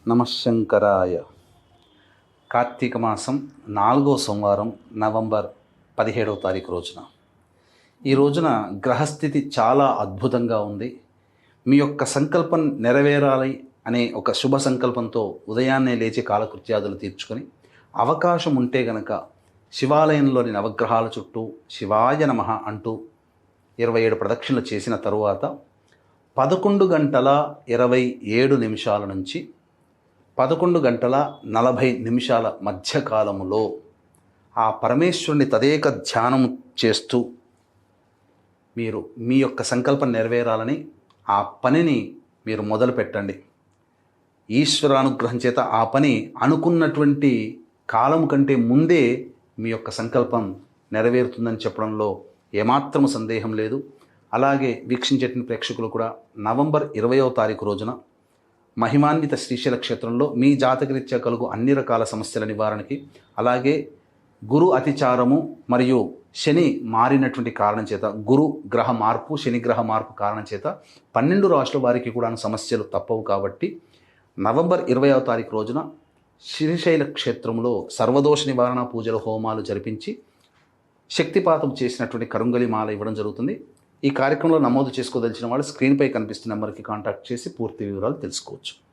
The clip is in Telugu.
నమశంకరాయ. కార్తీక మాసం 4వ సోమవారం నవంబర్ 17వ తారీఖు రోజున ఈ రోజున గ్రహస్థితి చాలా అద్భుతంగా ఉంది. మీ యొక్క సంకల్పం నెరవేరాలి అనే ఒక శుభ సంకల్పంతో ఉదయాన్నే లేచి కాలకృత్యాదులు తీర్చుకొని అవకాశం ఉంటే గనక శివాలయంలోని నవగ్రహాల చుట్టూ శివాయ నమః అంటూ 27 ప్రదక్షిణలు చేసిన తరువాత 11:27 నుంచి 11:40 మధ్యకాలములో ఆ పరమేశ్వరుని తదేక ధ్యానం చేస్తూ మీరు మీ యొక్క సంకల్పం నెరవేరాలని ఆ పనిని మీరు మొదలు పెట్టండి. ఈశ్వరానుగ్రహం చేత ఆ పని అనుకున్నటువంటి కాలం కంటే ముందే మీ యొక్క సంకల్పం నెరవేరుతుందని చెప్పడంలో ఏమాత్రము సందేహం లేదు. అలాగే వీక్షించేటువంటి ప్రేక్షకులు కూడా నవంబర్ 20వ తారీఖు రోజున మహిమాన్విత శ్రీశైల క్షేత్రంలో మీ జాతకరీత్యా కలుగు అన్ని రకాల సమస్యల నివారణకి, అలాగే గురు అతిచారము మరియు శని మారినటువంటి కారణం చేత, గురు గ్రహ మార్పు శని గ్రహ మార్పు కారణం చేత 12 రాష్ట్రాల వారికి కూడా సమస్యలు తప్పవు. కాబట్టి నవంబర్ 20వ తారీఖు రోజున శ్రీశైల క్షేత్రంలో సర్వదోష నివారణ పూజలు హోమాలు జరిపించి శక్తిపాతం చేసినటువంటి కరుంగలి మాల ఇవ్వడం జరుగుతుంది. ఈ కార్యక్రమంలో నమోదు చేసుకోదలిచిన వాళ్ళు స్క్రీన్పై కనిపిస్తున్న నెంబర్కి కాంటాక్ట్ చేసి పూర్తి వివరాలు తెలుసుకోవచ్చు.